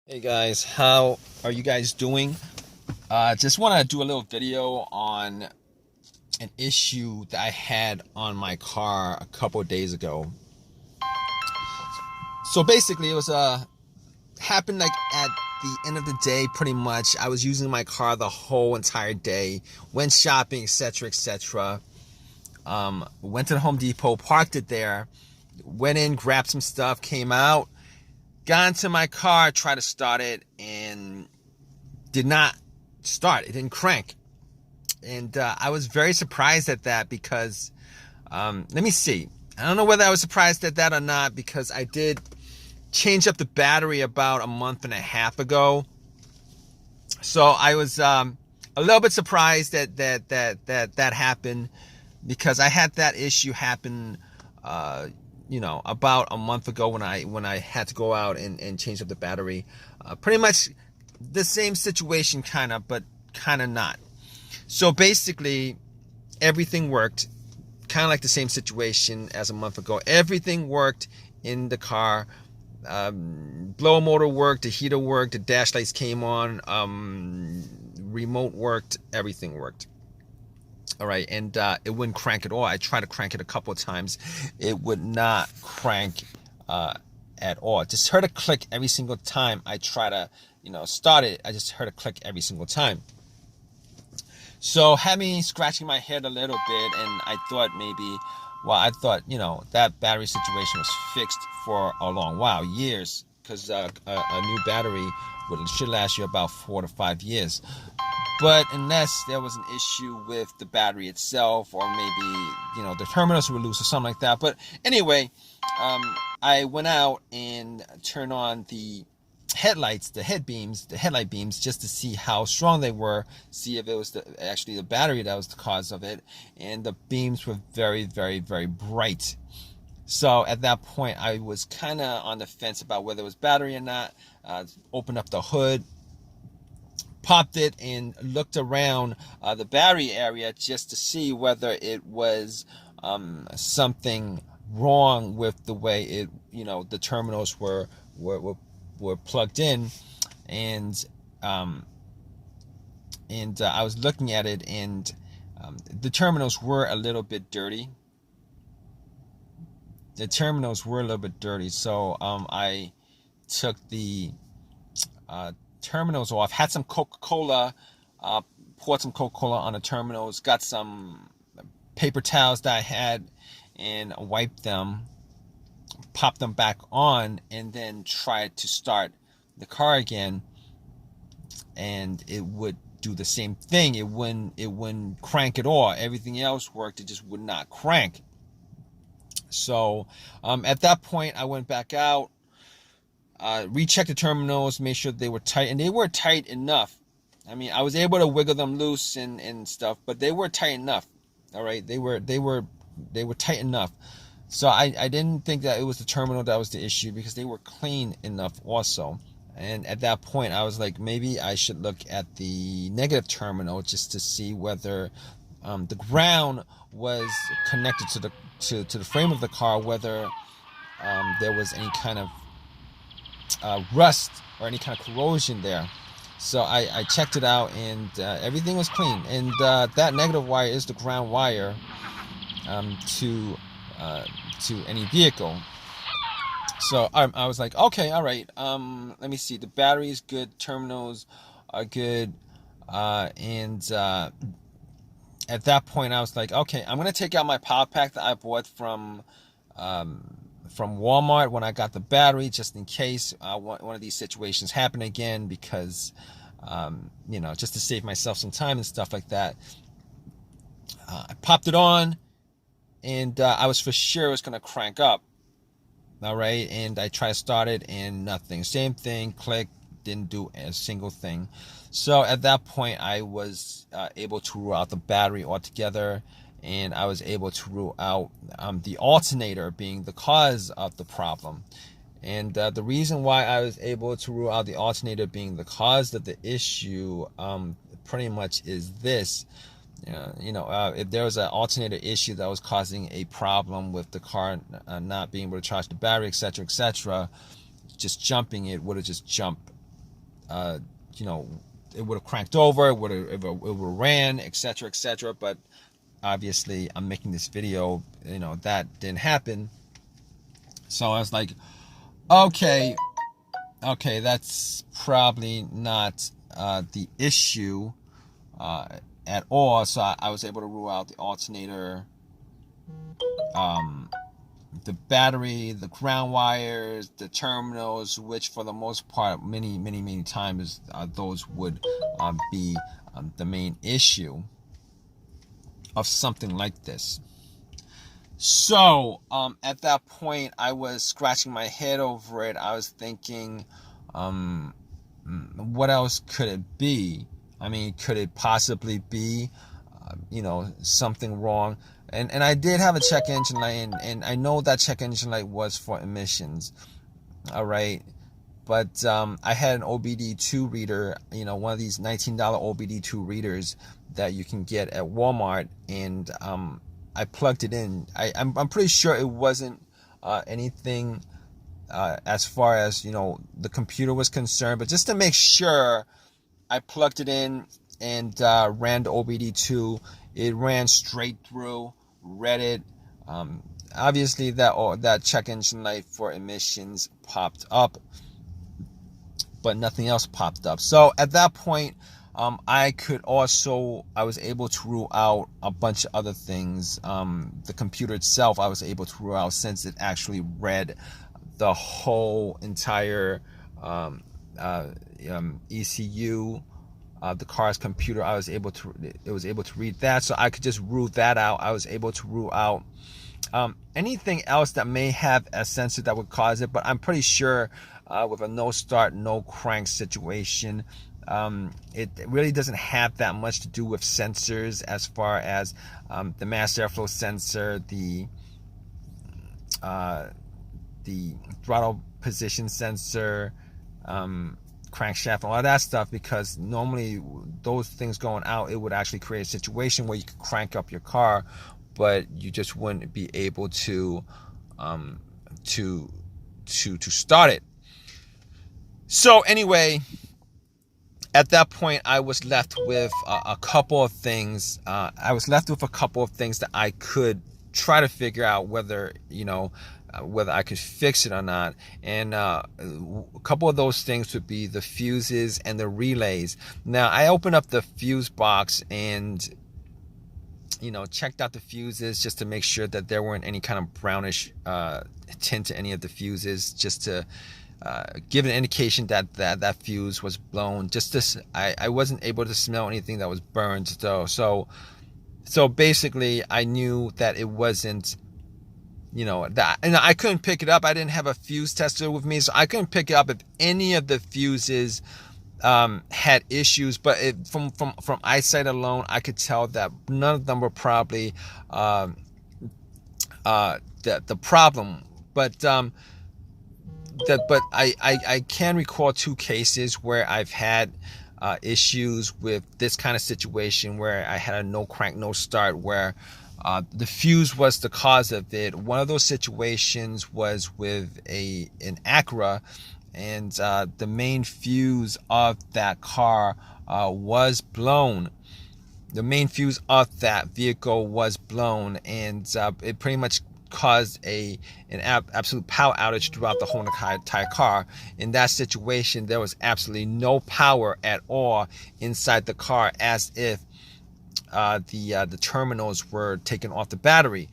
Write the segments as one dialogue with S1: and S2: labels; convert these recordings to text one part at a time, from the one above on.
S1: Hey guys, how are you guys doing? Just want to do a little video on an issue that I had on my car a couple of days ago. So basically, it was happened like at the end of the day. Pretty much, I was using my car the whole entire day, went shopping, etc., etc. Went to the Home Depot, parked it there, went in, grabbed some stuff, came out, got into my car, tried to start it, and did not start. It didn't crank. And I was very surprised at that because, let me see. I don't know whether I was surprised at that or not because I did change up the battery about a month and a half ago. So I was a little bit surprised that happened because I had that issue happen, about a month ago when I had to go out and change up the battery. Pretty much the same situation, kind of, but kind of not. So basically, everything worked, kind of like the same situation as a month ago. Everything worked in the car. Blower motor worked, the heater worked, the dash lights came on, remote worked, everything worked. All right, and it wouldn't crank at all. I tried to crank it a couple of times. It would not crank at all. Just heard a click every single time I try to, start it. I just heard a click every single time. So had me scratching my head a little bit, and I thought that battery situation was fixed for a long while, years, because a new battery should last you about 4 to 5 years. But unless there was an issue with the battery itself, or maybe, the terminals were loose or something like that. But anyway, I went out and turned on the headlights, the headlight beams, just to see how strong they were, see if it was actually the battery that was the cause of it. And the beams were very, very, very bright. So at that point, I was kind of on the fence about whether it was battery or not. Opened up the hood, popped it, and looked around the battery area just to see whether it was something wrong with the way it, the terminals were plugged in. And I was looking at it, and the terminals were a little bit dirty. So I took the terminals off, had some Coca-Cola, poured some Coca-Cola on the terminals, got some paper towels that I had, and wiped them, popped them back on, and then tried to start the car again, and it would do the same thing. It wouldn't crank at all. Everything else worked, it just would not crank. So at that point, I went back out, rechecked the terminals, made sure they were tight, and they were tight enough. I mean, I was able to wiggle them loose and stuff, but they were tight enough. All right, they were tight enough. So I didn't think that it was the terminal that was the issue, because they were clean enough also. And at that point, I was like, maybe I should look at the negative terminal just to see whether the ground was connected to the frame of the car, whether there was any kind of rust or any kind of corrosion there. So I checked it out, and everything was clean. And that negative wire is the ground wire to any vehicle. So I was like, okay, all right. Let me see. The battery is good. Terminals are good. And at that point, I was like, okay, I'm gonna take out my power pack that I bought from Walmart when I got the battery, just in case one of these situations happen again, because just to save myself some time and stuff like that. I popped it on, and I was for sure it was gonna crank up. All right, and I tried to start it, and nothing. Same thing, click, didn't do a single thing. So at that point, I was able to rule out the battery altogether, and I was able to rule out the alternator being the cause of the problem. And the reason why I was able to rule out the alternator being the cause of the issue pretty much is this. If there was an alternator issue that was causing a problem with the car not being able to charge the battery, etc., etc., just jumping, it would have just jumped you know, it would have cranked over, it would have ran, etc., etc. But obviously, I'm making this video, you know, that didn't happen. So I was like, okay, that's probably not the issue at all. So I was able to rule out the alternator, the battery, the ground wires, the terminals, which for the most part, many times, those would be the main issue of something like this. So at that point, I was scratching my head over it. I was thinking, what else could it be? I mean, could it possibly be, you know, something wrong? And I did have a check engine light, and I know that check engine light was for emissions, all right? But I had an OBD2 reader, you know, one of these $19 OBD2 readers that you can get at Walmart, and I plugged it in. I'm pretty sure it wasn't anything as far as, you know, the computer was concerned, but just to make sure, I plugged it in and ran the OBD2. It ran straight through, read it. Obviously, that check engine light for emissions popped up, but nothing else popped up. So at that point, I was able to rule out a bunch of other things. The computer itself, I was able to rule out, since it actually read the whole entire ECU, the car's computer. It was able to read that, so I could just rule that out. I was able to rule out anything else that may have a sensor that would cause it, but I'm pretty sure with a no start, no crank situation, it really doesn't have that much to do with sensors, as far as the mass airflow sensor, the throttle position sensor, crankshaft, and all that stuff, because normally those things going out, it would actually create a situation where you could crank up your car, but you just wouldn't be able to start it. So anyway, at that point, I was left with a couple of things. I was left with a couple of things that I could try to figure out whether, you know, whether I could fix it or not. And a couple of those things would be the fuses and the relays. Now, I opened up the fuse box and, you know, checked out the fuses just to make sure that there weren't any kind of brownish tint to any of the fuses, just to give an indication that fuse was blown. I wasn't able to smell anything that was burned, though. So basically, I knew that it wasn't, you know, that, and I couldn't pick it up. I didn't have a fuse tester with me, so I couldn't pick it up if any of the fuses had issues. But from eyesight alone, I could tell that none of them were probably the problem. But I can recall two cases where I've had issues with this kind of situation, where I had a no crank, no start, where the fuse was the cause of it. One of those situations was with an Acura, and the main fuse of that car was blown. The main fuse of that vehicle was blown, and it pretty much caused an absolute power outage throughout the whole entire car. In that situation, there was absolutely no power at all inside the car, as if the terminals were taken off the battery.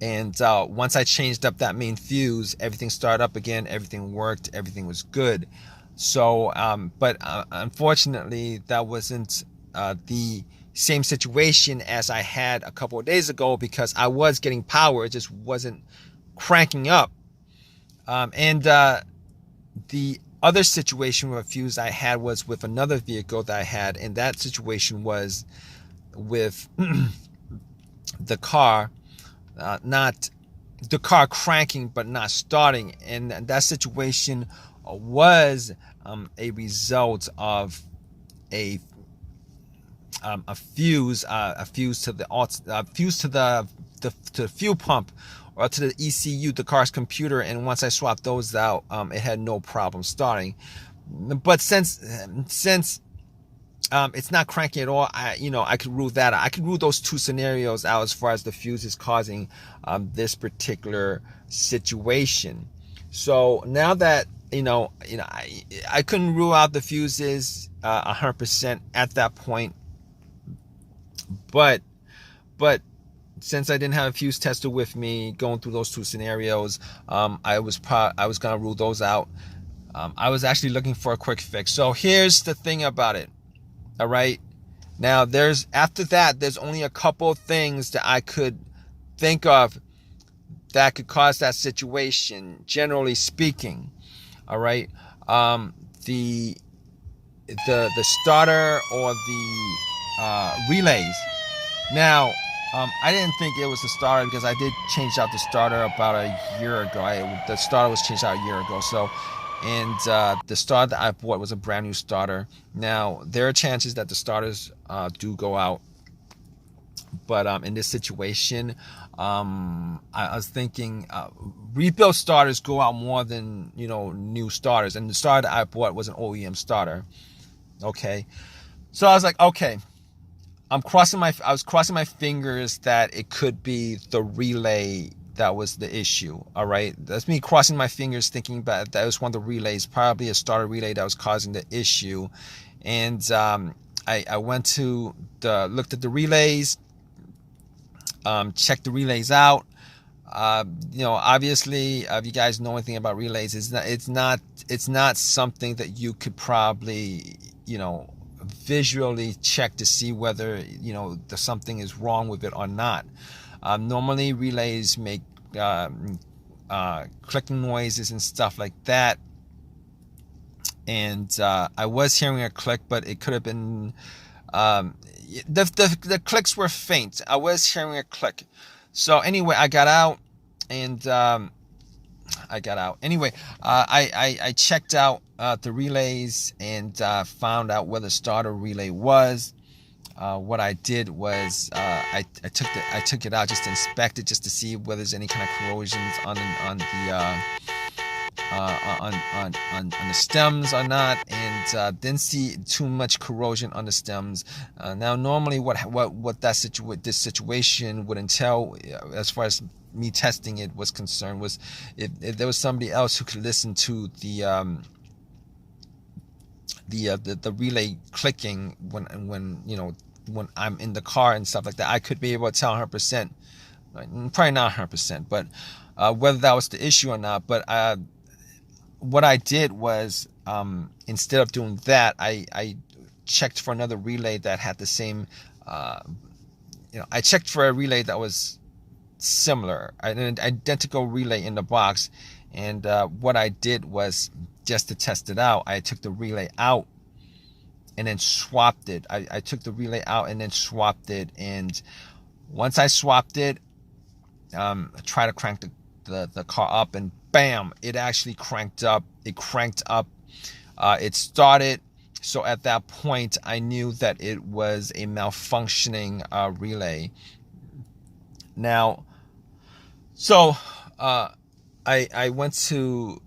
S1: And once I changed up that main fuse, everything started up again, everything worked, everything was good. So but unfortunately, that wasn't the same situation as I had a couple of days ago, because I was getting power, it just wasn't cranking up. And the other situation with a fuse I had was with another vehicle that I had, and that situation was with the car, not the car cranking but not starting, and that situation was a result of a fuse to the fuel pump, or to the ECU, the car's computer. And once I swapped those out, it had no problem starting. but since it's not cranking at all, I could rule that out. I could rule those two scenarios out as far as the fuse is causing this particular situation. So now that I couldn't rule out the fuses 100% at that point, but since I didn't have a fuse tester with me going through those two scenarios, I was gonna rule those out. I was actually looking for a quick fix. So here's the thing about it. All right. Now after that, there's only a couple of things that I could think of that could cause that situation, generally speaking. All right. The starter or the relays. Now, I didn't think it was the starter because I did change out the starter about a year ago. The starter was changed out a year ago. So, and the starter that I bought was a brand new starter. Now, there are chances that the starters do go out. But in this situation, I was thinking rebuilt starters go out more than new starters. And the starter that I bought was an OEM starter. Okay, so I was like, okay, I was crossing my fingers that it could be the relay that was the issue. All right, that's me crossing my fingers, thinking about that was one of the relays, probably a starter relay that was causing the issue. And I went to looked at the relays. Check the relays out. Obviously, if you guys know anything about relays, it's not something that you could probably visually check to see whether something is wrong with it or not. Normally, relays make clicking noises and stuff like that. And I was hearing a click, but it could have been the clicks were faint. I was hearing a click. So anyway, I got out and Anyway, I checked out the relays and found out where the starter relay was. What I did was I took it out just to inspect it, just to see whether there's any kind of corrosions on the stems or not, and didn't see too much corrosion on the stems. Now, normally, what this situation would entail, as far as me testing it was concerned, was if there was somebody else who could listen to the relay clicking when I'm in the car and stuff like that, I could be able to tell 100%. Probably not 100%, but whether that was the issue or not. But what I did was, instead of doing that, I checked for another relay that had the same. I checked for a relay that was similar, an identical relay in the box, and what I did was, just to test it out, I took the relay out and then swapped it. I took the relay out and then swapped it, and once I swapped it, I tried to crank the car up, and bam, it actually cranked up. It cranked up. It started. So at that point, I knew that it was a malfunctioning relay. Now, so I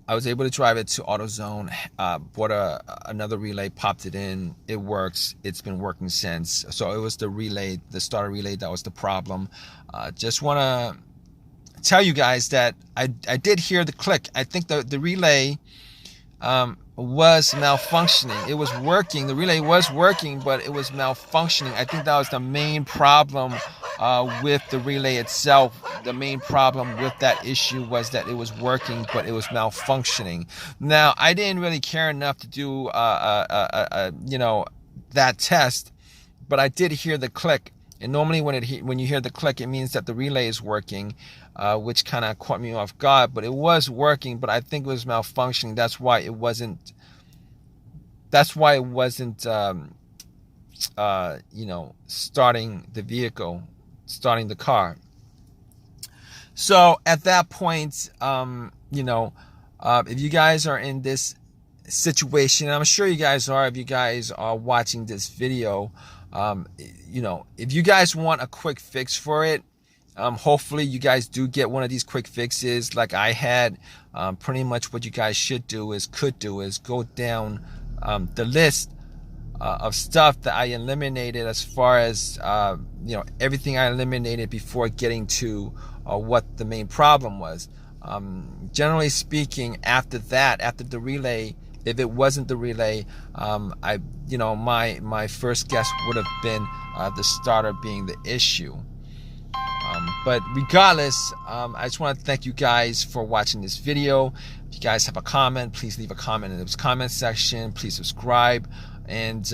S1: was able to drive it to AutoZone, bought another relay, popped it in. It works. It's been working since. So it was the starter relay that was the problem. Just want to tell you guys that I did hear the click. I think the relay was malfunctioning. It was working. The relay was working, but it was malfunctioning. I think that was the main problem with the relay itself. The main problem with that issue was that it was working, but it was malfunctioning. Now, I didn't really care enough to do that test, but I did hear the click. And normally when you hear the click, it means that the relay is working, which kind of caught me off guard. But it was working, but I think it was malfunctioning. That's why it wasn't starting the vehicle, starting the car. So at that point, if you guys are in this situation, I'm sure you guys are, if you guys are watching this video, if you guys want a quick fix for it, Hopefully you guys do get one of these quick fixes like I had. Pretty much what you guys could do is go down the list of stuff that I eliminated, as far as everything I eliminated before getting to what the main problem was. Generally speaking, after the relay, if it wasn't the relay, my first guess would have been the starter being the issue. But regardless, I just want to thank you guys for watching this video. If you guys have a comment, please leave a comment in the comment section. Please subscribe, and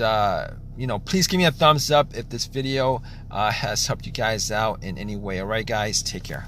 S1: please give me a thumbs up if this video has helped you guys out in any way. All right, guys, take care.